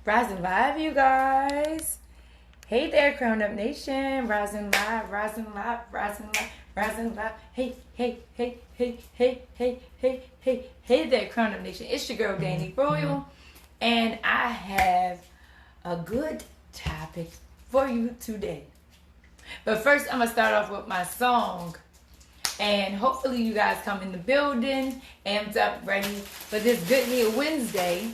Rising Live, you guys. Hey there, Crown Up Nation. Rising Live, Rising Live, Rising Live, Rising Live. Hey, hey, hey, hey, hey, hey, hey, hey, hey there, Crown Up Nation. It's your girl, Danny Royal, and I have a good topic for you today. But first, I'm going to start off with my song. And hopefully you guys come in the building, amped up, ready for this Good Meal Wednesday.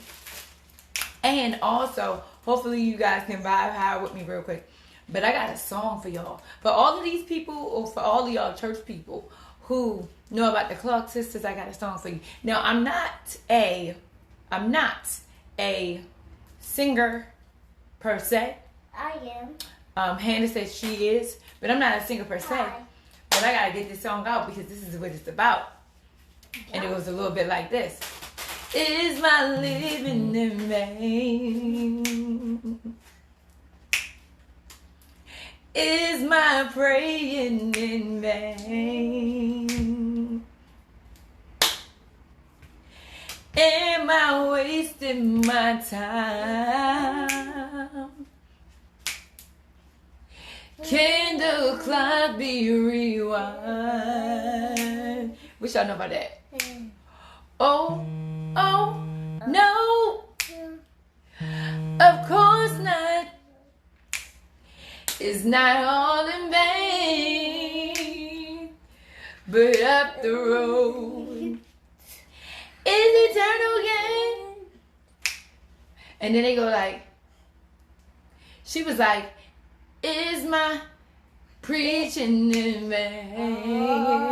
And also, hopefully you guys can vibe high with me real quick. But I got a song for y'all. For all of these people, or for all of y'all church people who know about the Clark sisters, I got a song for you. Now, I'm not a singer per se. I am. Hannah says she is, but I'm not a singer per se. Hi. But I gotta get this song out because this is what it's about. And it goes a little bit like this. Is my living in vain? Is my praying in vain? Am I wasting my time? Can the clock be rewind? Wish y'all know about that. Oh, no. Of course not. It's not all in vain. But up the road is eternal gain. And then they go like, she was like, is my preaching in vain?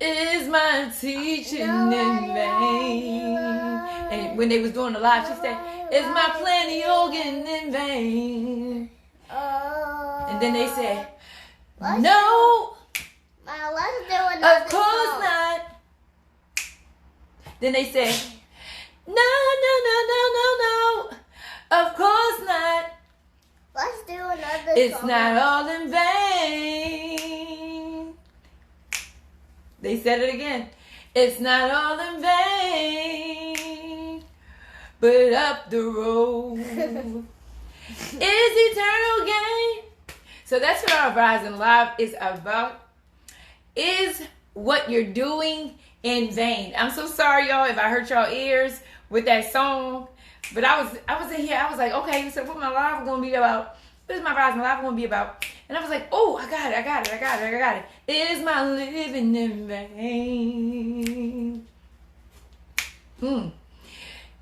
Is my teaching in vain? And when they was doing the live, she said, is my plenty organ in vain? And then they said, no, of course not. Then they said, no. Of course not. Let's do another It's song. not all in vain. They said it again. It's not all in vain. But up the road is eternal gain. So that's what our Rising Live is about. Is what you're doing in vain. I'm so sorry, y'all, if I hurt y'all ears with that song. But I was in here, I was like, okay, so what my live is going to be about? What is my Rising Live going to be about? And I was like, oh, I got it. Is my living in vain?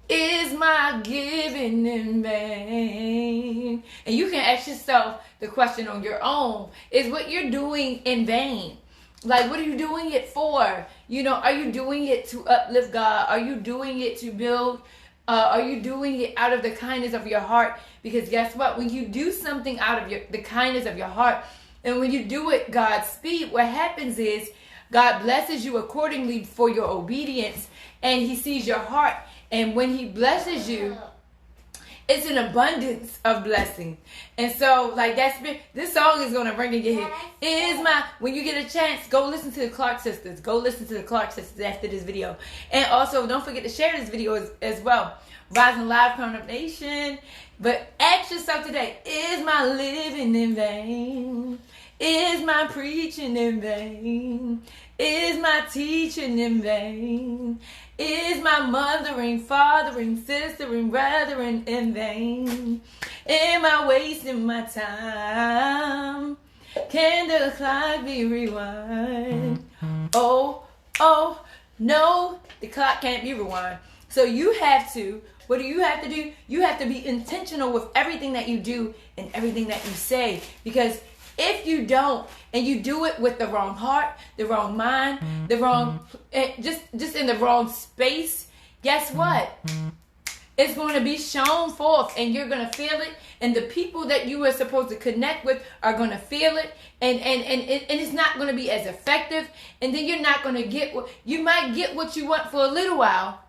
Is my giving in vain? And you can ask yourself the question on your own. Is what you're doing in vain? Like, what are you doing it for? You know, are you doing it to uplift God? Are you doing it to build? Are you doing it out of the kindness of your heart? Because guess what? When you do something out of the kindness of your heart, and when you do it God's speed, what happens is God blesses you accordingly for your obedience, and He sees your heart. And when He blesses you, it's an abundance of blessing. And so, like, this song is going to bring in your head. When you get a chance, go listen to the Clark sisters. Go listen to the Clark sisters after this video. And also, don't forget to share this video as well. Rising Live, Crown Up Nation. But ask yourself today, is my living in vain? Is my preaching in vain? Is my teaching in vain? Is my mothering, fathering, sistering, brethren in vain? Am I wasting my time? Can the clock be rewind? Oh, no, the clock can't be rewind. So you have to, what do you have to do? You have to be intentional with everything that you do and everything that you say. Because if you don't, and you do it with the wrong heart, the wrong mind, the wrong, just in the wrong space, guess what? It's going to be shown forth, and you're going to feel it, and the people that you are supposed to connect with are going to feel it, and it's not going to be as effective, and then you're not going to get what, you might get what you want for a little while,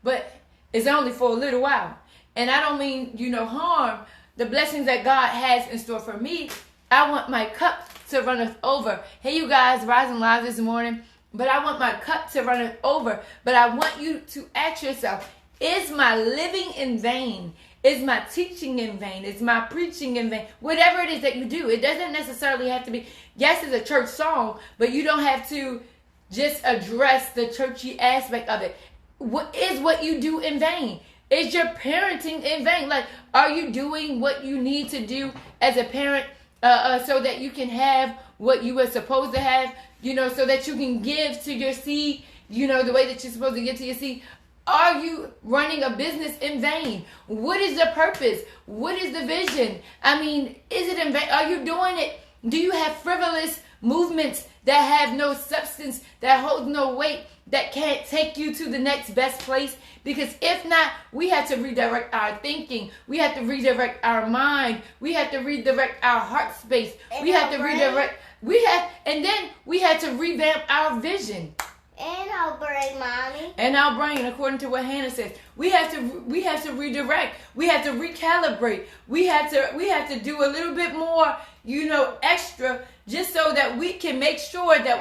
but it's only for a little while. And I don't mean, harm. The blessings that God has in store for me, I want my cup to runneth over. Hey, you guys, Rising Live this morning. but I want my cup to run over. But I want you to ask yourself, is my living in vain? Is my teaching in vain? Is my preaching in vain? Whatever it is that you do, it doesn't necessarily have to be, yes, it's a church song, but you don't have to just address the churchy aspect of it. What you do in vain? Is your parenting in vain? Like, are you doing what you need to do as a parent so that you can have what you were supposed to have, so that you can give to your seed, the way that you're supposed to give to your seed? Are you running a business in vain? What is the purpose? What is the vision? I mean, is it in vain? Are you doing it? Do you have frivolous movements that have no substance, that hold no weight, that can't take you to the next best place? Because if not, we have to redirect our thinking. We have to redirect our mind. We have to redirect our heart space. We have to redirect. And then we had to revamp our vision. And our brain, Mommy. And our brain, according to what Hannah says. We have to redirect. We have to recalibrate. We have to do a little bit more, extra, just so that we can make sure that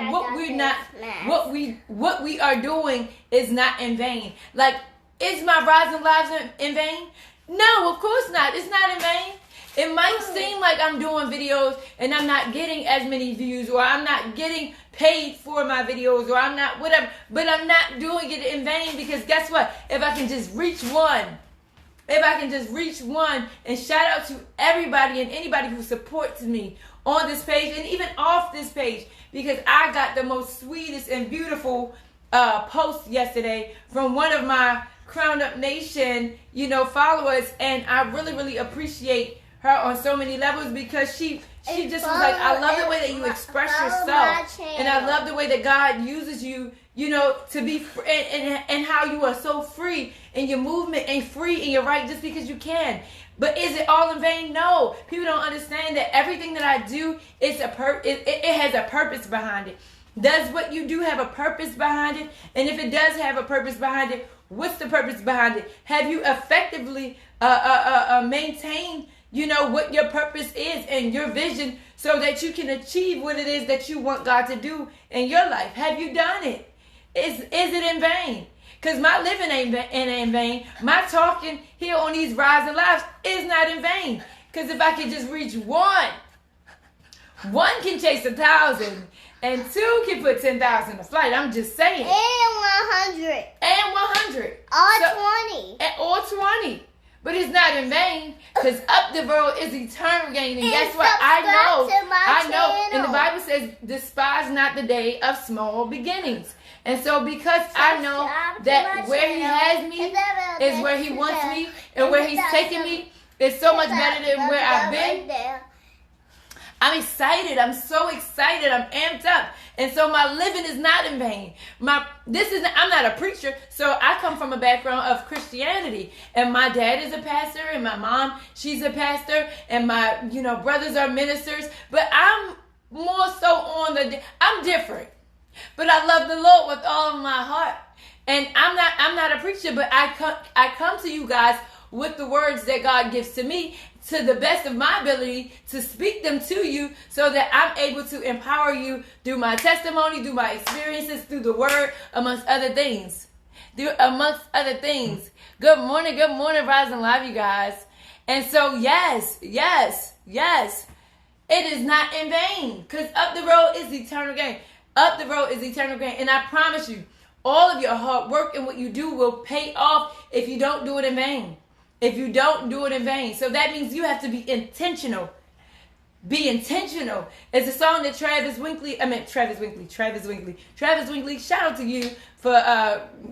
what we are doing is not in vain. Like, is my Rising Lives in vain? No, of course not. It's not in vain. It might seem like I'm doing videos and I'm not getting as many views, or I'm not getting paid for my videos, or I'm not whatever, but I'm not doing it in vain, because guess what? If I can just reach one, and shout out to everybody and anybody who supports me on this page and even off this page, because I got the most sweetest and beautiful post yesterday from one of my Crown Up Nation, followers, and I really, really appreciate her on so many levels, because she just was like, I love the way that you express yourself, and I love the way that God uses you, to be and how you are so free, and your movement ain't free and you're right just because you can. But is it all in vain? No. People don't understand that everything that I do is it has a purpose behind it. Does what you do have a purpose behind it? And if it does have a purpose behind it, what's the purpose behind it? Have you effectively maintained what your purpose is and your vision, so that you can achieve what it is that you want God to do in your life? Have you done it? Is it in vain? Because my living ain't in vain. My talking here on these Rising Lives is not in vain. Because if I can just reach one can chase 1,000, and 2 can put 10,000 to flight. I'm just saying. And 100. Or 20. But it's not in vain, because up the road is eternal gain. And guess what? I know. And the Bible says, despise not the day of small beginnings. And so because I know that where He has me is where He wants me, and where He's taking me is so much better than where I've been. I'm excited. I'm so excited. I'm amped up. And so my living is not in vain. I'm not a preacher, so I come from a background of Christianity. And my dad is a pastor, and my mom, she's a pastor, and my, brothers are ministers. But I'm more so I'm different. But I love the Lord with all of my heart. And I'm not a preacher, but I come to you guys with the words that God gives to me, to the best of my ability, to speak them to you, so that I'm able to empower you through my testimony, through my experiences, through the word, amongst other things. Good morning, Rising Live, you guys. And so, yes, it is not in vain, because up the road is eternal gain. Up the road is eternal gain. And I promise you, all of your hard work and what you do will pay off if you don't do it in vain. So that means you have to be intentional. Be intentional. It's a song that Travis Winkley, shout out to you for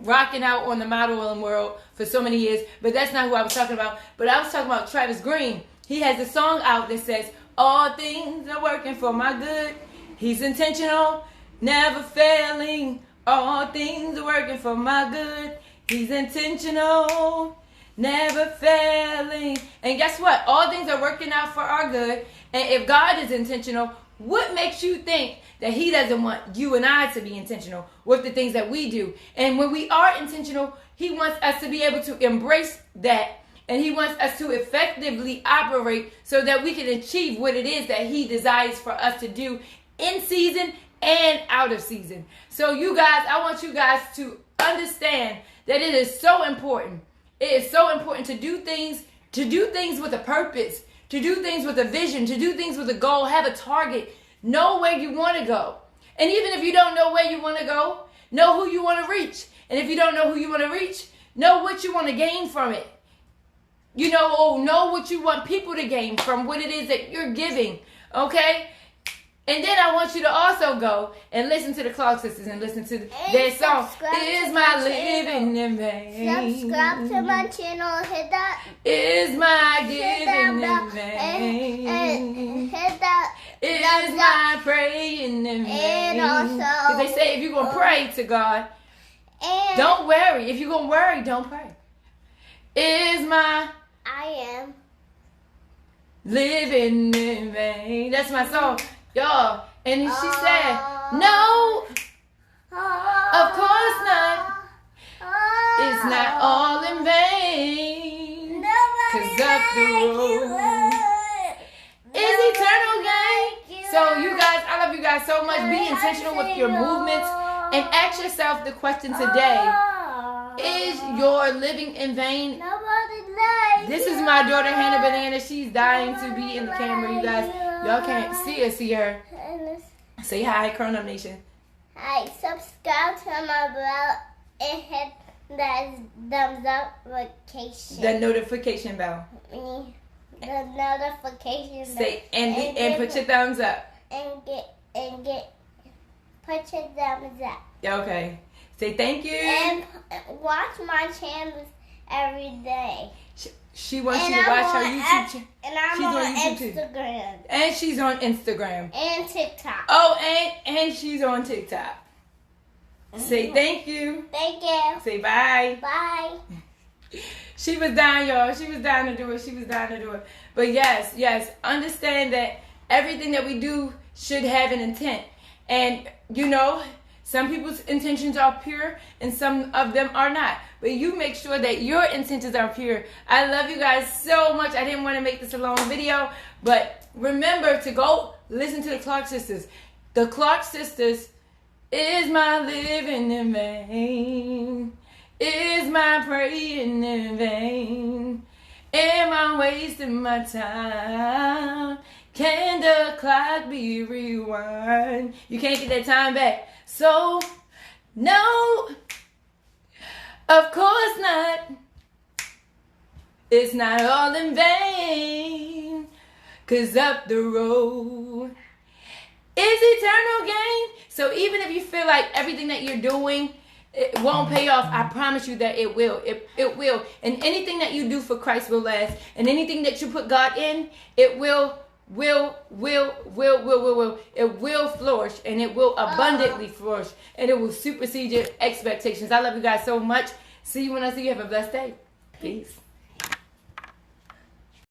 rocking out on the modeling world for so many years. But that's not who I was talking about. But I was talking about Travis Green. He has a song out that says, all things are working for my good. He's intentional, never failing. All things are working for my good. He's intentional, never failing. And guess what? All things are working out for our good. And if God is intentional, what makes you think that He doesn't want you and I to be intentional with the things that we do? And when we are intentional, He wants us to be able to embrace that. And He wants us to effectively operate so that we can achieve what it is that He desires for us to do in season and out of season. So you guys, I want you guys to understand that it is so important. It is so important to do things with a purpose, to do things with a vision, to do things with a goal, have a target, know where you want to go. And even if you don't know where you want to go, know who you want to reach. And if you don't know who you want to reach, know what you want to gain from it. You know, or know what you want people to gain from what it is that you're giving. Okay? And then I want you to also go and listen to the Clark Sisters and listen to their song, Is My Living in Vain? Subscribe to my channel. Hit that. Is my giving in vain? And hit that. Is my praying in vain? And also, because they say if you're going to pray to God, and don't worry. If you're going to worry, don't pray. Is my I am living in vain? That's my song. Y'all. And she said, no, of course not. It's not all in vain. Cause up the road is eternal gain. So you guys, I love you guys so much. Be intentional with your movements and ask yourself the question today. Is your living in vain? This is my daughter Hannah Banana. She's dying to be in the camera, you guys. Y'all can't see her. Say hi, Crown Nation. Hi, subscribe to my bell and hit that thumbs up notification. The notification bell. The notification bell. Say and put your thumbs up. And put your thumbs up. Okay. Say thank you. And watch my channels every day. She wants you to watch her YouTube channel. And I'm She's on YouTube Instagram. And she's on Instagram. And TikTok. Oh, and she's on TikTok. Say thank you. Thank you. Say bye. Bye. She was dying, y'all. She was dying to do it. But yes, understand that everything that we do should have an intent. And, you know, some people's intentions are pure and some of them are not. But you make sure that your intentions are pure. I love you guys so much. I didn't want to make this a long video. But remember to go listen to the Clark Sisters. The Clark Sisters, is my living in vain? Is my praying in vain? Am I wasting my time? Can the clock be rewind? You can't get that time back. So, no, of course not. It's not all in vain. Cause up the road is eternal gain. So even if you feel like everything that you're doing, it won't pay off, I promise you that it will. It will. And anything that you do for Christ will last. And anything that you put God in, it will it will flourish, and it will abundantly flourish, and it will supersede your expectations. I love you guys so much. See you when I see you. Have a blessed day. Peace.